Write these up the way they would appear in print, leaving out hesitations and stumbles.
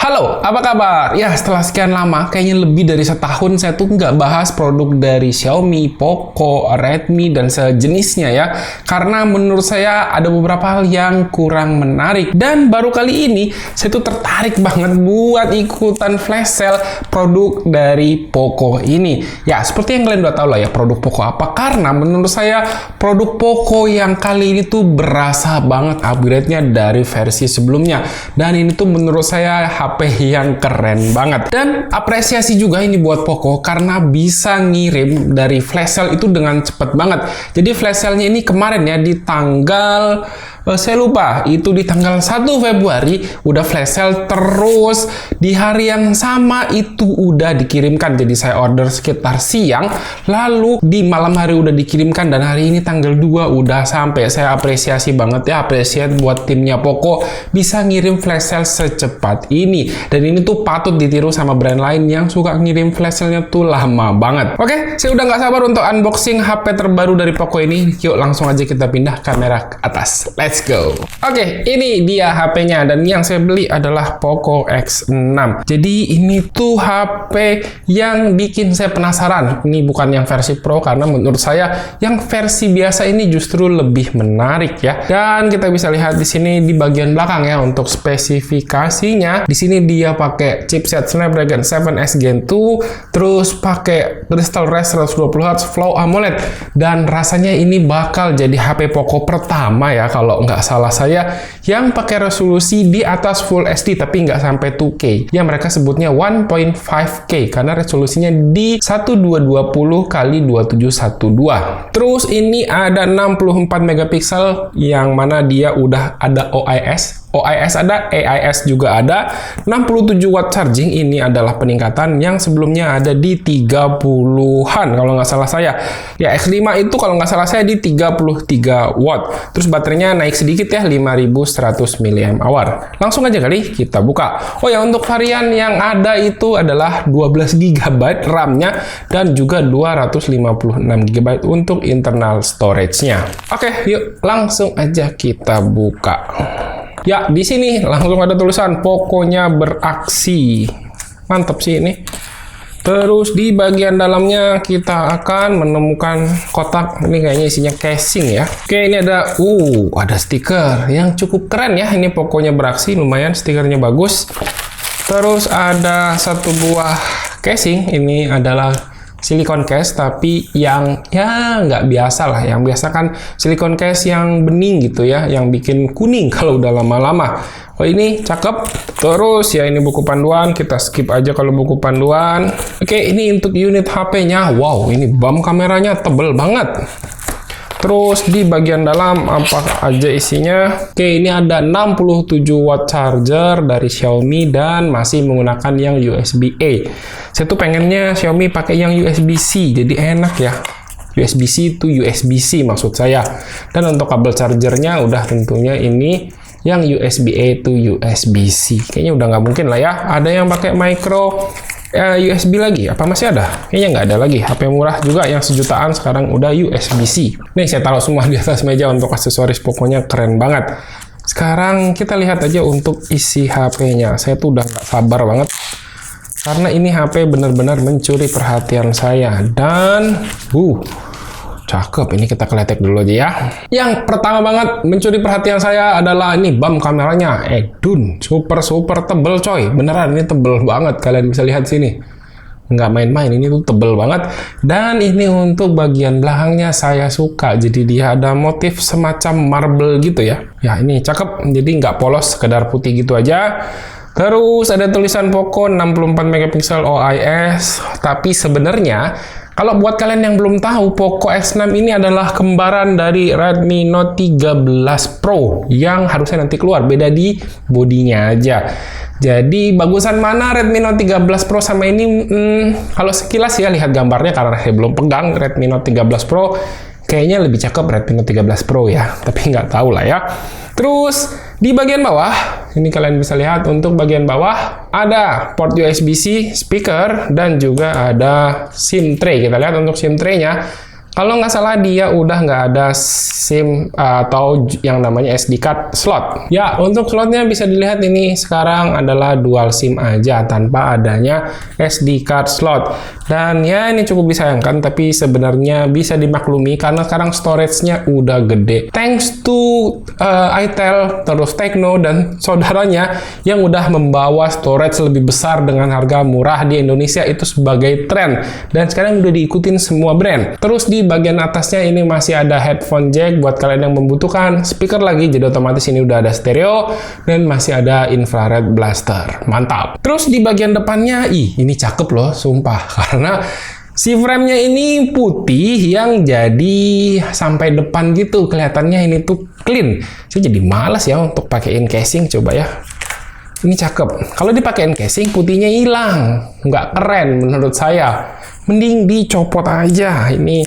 Halo, apa kabar? Ya, setelah sekian lama, kayaknya lebih dari setahun saya tuh nggak bahas produk dari Xiaomi, Poco, Redmi, dan sejenisnya ya. Karena menurut saya ada beberapa hal yang kurang menarik. Dan baru kali ini, saya tuh tertarik banget buat ikutan flash sale produk dari Poco ini. Ya, seperti yang kalian udah tahu lah ya, produk Poco apa. Karena menurut saya, produk Poco yang kali ini tuh berasa banget upgrade-nya dari versi sebelumnya. Dan ini tuh menurut saya HP yang keren banget. Dan apresiasi juga ini buat Poco karena bisa ngirim dari flash sale itu dengan cepet banget. Jadi flash sale-nya ini kemarin ya di tanggal saya lupa, itu di tanggal 1 Februari udah flash sale, terus di hari yang sama itu udah dikirimkan. Jadi saya order sekitar siang, lalu di malam hari udah dikirimkan, dan hari ini tanggal 2 udah sampai. Saya apresiasi banget ya, apresiasi buat timnya Poco bisa ngirim flash sale secepat ini. Dan ini tuh patut ditiru sama brand lain yang suka ngirim flash sale-nya tuh lama banget. Oke, saya udah nggak sabar untuk unboxing HP terbaru dari Poco ini. Yuk langsung aja kita pindah kamera ke atas. Let's go. Oke, ini dia HP-nya, dan yang saya beli adalah Poco X6. Jadi ini tuh HP yang bikin saya penasaran. Ini bukan yang versi Pro karena menurut saya yang versi biasa ini justru lebih menarik ya. Dan kita bisa lihat di sini di bagian belakang ya untuk spesifikasinya. Di sini dia pakai chipset Snapdragon 7S Gen 2, terus pakai Crystal Res 120Hz Flow AMOLED, dan rasanya ini bakal jadi HP Poco pertama ya kalau nggak salah saya yang pakai resolusi di atas Full HD tapi nggak sampai 2K. Yang mereka sebutnya 1.5K karena resolusinya di 1220 x 2712. Terus ini ada 64 megapiksel yang mana dia udah ada OIS ada, AIS juga ada, 67 watt charging. Ini adalah peningkatan yang sebelumnya ada di 30-an kalau nggak salah saya. Ya, X5 itu kalau nggak salah saya di 33 watt. Terus baterainya naik sedikit ya, 5100 mAh. Langsung aja kali kita buka. Oh ya, untuk varian yang ada itu adalah 12 GB RAM-nya dan juga 256 GB untuk internal storage-nya. Oke, yuk langsung aja kita buka. Ya, di sini langsung ada tulisan Poco-nya beraksi. Mantap sih ini. Terus di bagian dalamnya kita akan menemukan kotak. Ini kayaknya isinya casing ya. Oke, ini ada stiker yang cukup keren ya. Ini Poco-nya beraksi, lumayan stikernya bagus. Terus ada satu buah casing. Ini adalah silikon case tapi yang ya nggak biasa lah. Yang biasa kan silikon case yang bening gitu ya, yang bikin kuning kalau udah lama-lama. Oh, ini cakep. Terus ya ini buku panduan, kita skip aja kalau buku panduan. Oke, ini untuk unit HP-nya. Wow, ini bump kameranya tebel banget. Terus di bagian dalam apa aja isinya? Oke, ini ada 67 watt charger dari Xiaomi dan masih menggunakan yang USB-A. Saya tuh pengennya Xiaomi pakai yang USB-C, jadi enak ya. USB-C to USB-C maksud saya. Dan untuk kabel chargernya udah tentunya ini yang USB-A to USB-C. Kayaknya udah nggak mungkin lah ya. Ada yang pakai micro USB lagi, apa masih ada? Kayaknya nggak ada lagi. HP murah juga yang sejutaan sekarang udah USB-C. Nih saya taruh semua di atas meja untuk aksesoris, pokoknya keren banget. Sekarang kita lihat aja untuk isi HP-nya. Saya tuh udah nggak sabar banget karena ini HP benar-benar mencuri perhatian saya. Dan cakep, ini kita keletek dulu aja ya. Yang pertama banget mencuri perhatian saya adalah ini bump kameranya. Super tebel coy. Beneran ini tebel banget, kalian bisa lihat sini. Nggak main-main, ini tuh tebel banget. Dan ini untuk bagian belakangnya saya suka. Jadi dia ada motif semacam marble gitu ya. Ya ini cakep, jadi nggak polos, sekedar putih gitu aja. Terus ada tulisan Poco 64 megapiksel OIS. Tapi sebenarnya kalau buat kalian yang belum tahu, Poco X6 ini adalah kembaran dari Redmi Note 13 Pro yang harusnya nanti keluar, beda di bodinya aja. Jadi bagusan mana Redmi Note 13 Pro sama ini? Kalau sekilas ya lihat gambarnya, karena saya belum pegang Redmi Note 13 Pro, kayaknya lebih cakep Redmi Note 13 Pro ya, tapi nggak tahu lah ya. Terus di bagian bawah, ini kalian bisa lihat untuk bagian bawah ada port USB-C, speaker, dan juga ada SIM tray. Kita lihat untuk SIM tray-nya. Kalau nggak salah dia udah nggak ada SIM atau yang namanya SD card slot. Ya, untuk slotnya bisa dilihat ini sekarang adalah dual SIM aja tanpa adanya SD card slot. Dan ya ini cukup disayangkan, tapi sebenarnya bisa dimaklumi karena sekarang storage-nya udah gede. Thanks to itel, terus Tecno dan saudaranya yang udah membawa storage lebih besar dengan harga murah di Indonesia itu sebagai tren. Dan sekarang udah diikutin semua brand. Terus di bagian atasnya ini masih ada headphone jack buat kalian yang membutuhkan, speaker lagi, jadi otomatis ini udah ada stereo dan masih ada infrared blaster. Mantap. Terus di bagian depannya, ini cakep loh, sumpah. Karena si frame-nya ini putih yang jadi sampai depan gitu, kelihatannya ini tuh clean. Saya jadi males ya untuk pakein casing, coba ya. Ini cakep. Kalau dipakein casing, putihnya hilang. Nggak keren menurut saya. Mending dicopot aja. Ini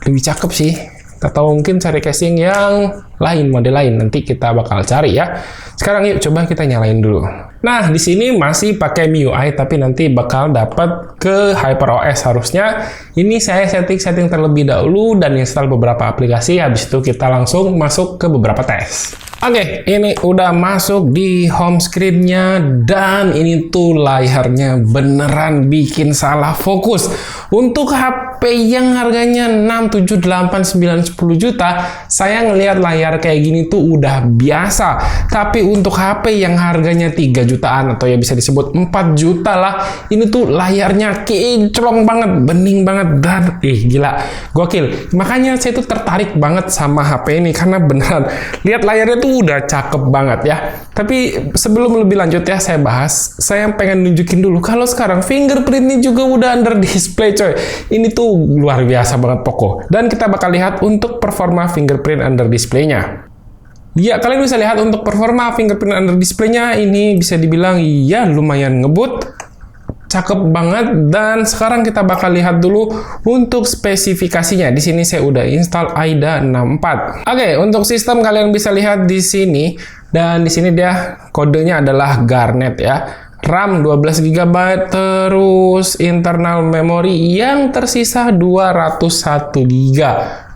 lebih cakep sih. Atau mungkin cari casing yang lain, model lain. Nanti kita bakal cari ya. Sekarang yuk coba kita nyalain dulu. Nah, di sini masih pakai MIUI, tapi nanti bakal dapat ke HyperOS harusnya. Ini saya setting terlebih dahulu dan install beberapa aplikasi. Habis itu kita langsung masuk ke beberapa tes. Oke, ini udah masuk di home screen-nya dan ini tuh layarnya beneran bikin salah fokus. Untuk HP yang harganya 6, 7, 8, 9, 10 juta, saya ngelihat layar kayak gini tuh udah biasa. Tapi untuk HP yang harganya 3 jutaan atau ya bisa disebut 4 juta lah, ini tuh layarnya kinclong banget, bening banget dan gila, gokil. Makanya saya tuh tertarik banget sama HP ini karena beneran lihat layarnya tuh udah cakep banget ya. Tapi sebelum lebih lanjut ya saya bahas, saya pengen nunjukin dulu kalau sekarang fingerprint-nya juga udah under display coy. Ini tuh luar biasa banget Poco. Dan kita bakal lihat untuk performa fingerprint under display-nya. Ya, kalian bisa lihat untuk performa fingerprint under display-nya ini bisa dibilang ya lumayan ngebut. Cakep banget. Dan sekarang kita bakal lihat dulu untuk spesifikasinya. Di sini saya udah install AIDA 64. Oke, untuk sistem kalian bisa lihat di sini dan di sini dia kodenya adalah Garnet ya. RAM 12 GB, terus internal memory yang tersisa 201 GB.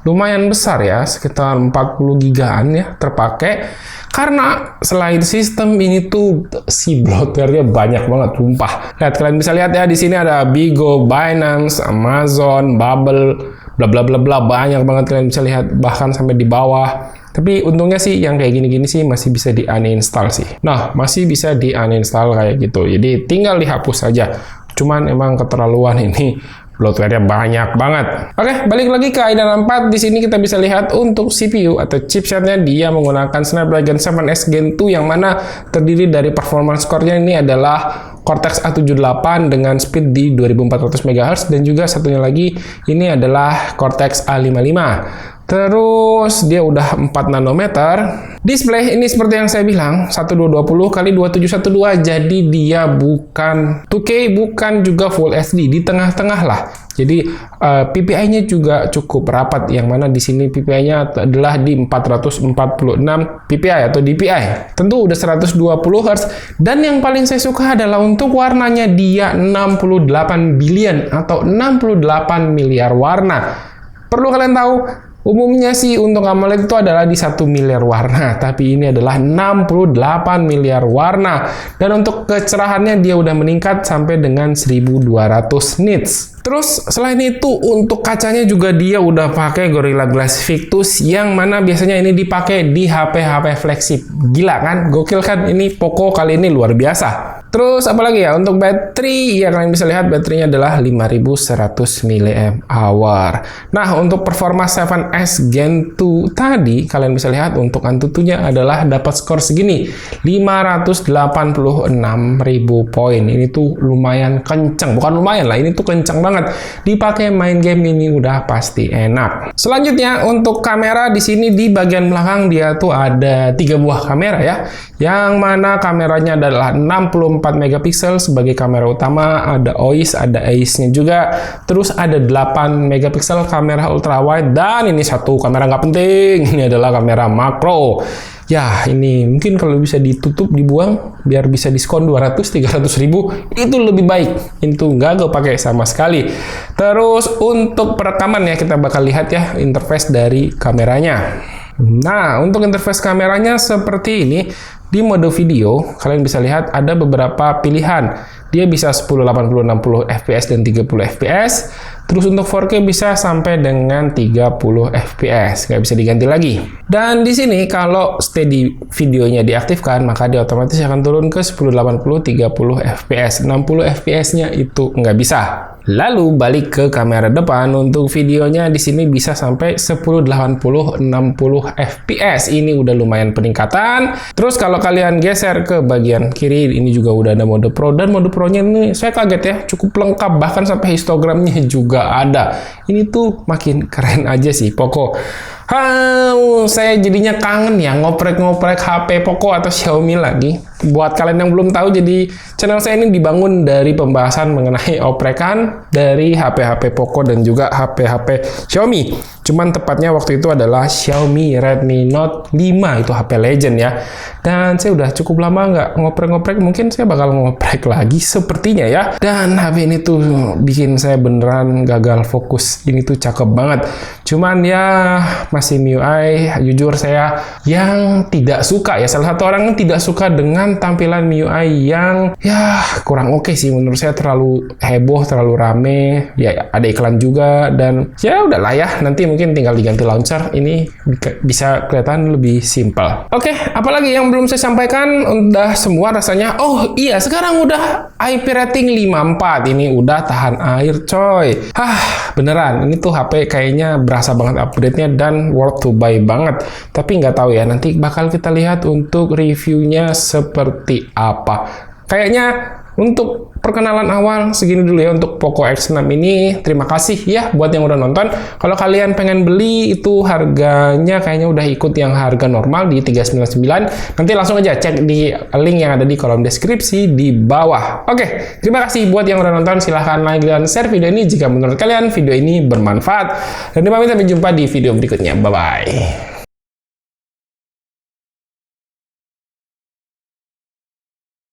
Lumayan besar ya, sekitar 40 GB-an ya terpakai. Karena selain sistem ini tuh si bloatware-nya banyak banget, sumpah. Lihat, kalian bisa lihat ya di sini ada Bigo, Binance, Amazon, Bubble, bla bla bla bla, banyak banget kalian bisa lihat bahkan sampai di bawah. Tapi untungnya sih yang kayak gini-gini sih masih bisa di uninstall sih. Nah, masih bisa di uninstall kayak gitu. Jadi tinggal dihapus saja. Cuman emang keterlaluan ini. Bloatware-nya banyak banget. Oke, balik lagi ke AIDA 64. Di sini kita bisa lihat untuk CPU atau chipsetnya dia menggunakan Snapdragon 7S Gen 2 yang mana terdiri dari performance core-nya ini adalah Cortex A78 dengan speed di 2400 MHz dan juga satunya lagi ini adalah Cortex A55. Terus dia udah 4 nanometer. Display ini seperti yang saya bilang 1220 x 2712, jadi dia bukan 2K, bukan juga Full HD, di tengah-tengah lah. Jadi PPI-nya juga cukup rapat, yang mana di sini PPI-nya adalah di 446 PPI atau DPI. Tentu udah 120 Hz dan yang paling saya suka adalah untuk warnanya dia 68 billion atau 68 miliar warna. Perlu kalian tahu, umumnya sih untuk AMOLED itu adalah di 1 miliar warna, tapi ini adalah 68 miliar warna. Dan untuk kecerahannya dia udah meningkat sampai dengan 1200 nits. Terus selain itu untuk kacanya juga dia udah pakai Gorilla Glass Victus yang mana biasanya ini dipakai di HP-HP flagship. Gila kan? Gokil kan? Ini Poco kali ini luar biasa. Terus apalagi ya untuk baterai, ya kalian bisa lihat baterainya adalah 5100 mAh. Nah, untuk performa 7S Gen 2 tadi kalian bisa lihat untuk Antutunya adalah dapat skor segini, 586.000 poin. Ini tuh lumayan kenceng, bukan lumayan lah, ini tuh kenceng banget. Dipakai main game ini udah pasti enak. Selanjutnya untuk kamera, di sini di bagian belakang dia tuh ada 3 buah kamera ya. Yang mana kameranya adalah 64 64 megapiksel sebagai kamera utama, ada OIS, ada AIS-nya juga. Terus ada 8 megapiksel kamera ultrawide, dan ini satu kamera nggak penting, ini adalah kamera makro. Ya, ini mungkin kalau bisa ditutup, dibuang, biar bisa diskon 200-300 ribu, itu lebih baik. Itu nggak gue pakai sama sekali. Terus untuk perekaman ya, kita bakal lihat ya interface dari kameranya. Nah, untuk interface kameranya seperti ini. Di mode video, kalian bisa lihat ada beberapa pilihan. Dia bisa 10, 80, 60 fps dan 30 fps. Terus untuk 4K bisa sampai dengan 30 fps, nggak bisa diganti lagi. Dan di sini kalau steady videonya diaktifkan, maka dia otomatis akan turun ke 10, 80, 30 fps. 60 fps-nya itu nggak bisa. Lalu balik ke kamera depan, untuk videonya di sini bisa sampai 10, 80, 60 fps. Ini udah lumayan peningkatan. Terus kalau kalian geser ke bagian kiri, ini juga udah ada mode Pro, dan mode Pro-nya ini saya kaget ya, cukup lengkap, bahkan sampai histogramnya juga ada. Ini tuh makin keren aja sih Poco. Saya jadinya kangen ya ngoprek-ngoprek HP Poco atau Xiaomi lagi. Buat kalian yang belum tahu, jadi channel saya ini dibangun dari pembahasan mengenai oprekan dari HP-HP Poco dan juga HP-HP Xiaomi. Cuman tepatnya waktu itu adalah Xiaomi Redmi Note 5, itu HP legend ya. Dan saya udah cukup lama nggak ngoprek-ngoprek, mungkin saya bakal ngoprek lagi sepertinya ya. Dan HP ini tuh bikin saya beneran gagal fokus. Ini tuh cakep banget. Cuman ya masih MIUI, jujur saya yang tidak suka ya. Salah satu orang yang tidak suka dengan tampilan MIUI yang ya kurang oke sih menurut saya, terlalu heboh, terlalu rame. Ya ada iklan juga, dan ya udahlah ya, nanti mungkin tinggal diganti launcher, ini bisa kelihatan lebih simpel. Oke, apalagi yang belum saya sampaikan? Udah semua rasanya. Oh iya, sekarang udah IP rating 54, ini udah tahan air coy. Beneran, ini tuh HP kayaknya berasa banget upgrade-nya dan worth to buy banget. Tapi nggak tahu ya, nanti bakal kita lihat untuk reviewnya seperti apa. Kayaknya untuk perkenalan awal segini dulu ya untuk Poco X6 ini. Terima kasih ya buat yang udah nonton. Kalau kalian pengen beli, itu harganya kayaknya udah ikut yang harga normal di 399. Nanti langsung aja cek di link yang ada di kolom deskripsi di bawah. Oke, terima kasih buat yang udah nonton. Silahkan like dan share video ini jika menurut kalian video ini bermanfaat. Dan sampai jumpa di video berikutnya. Bye-bye.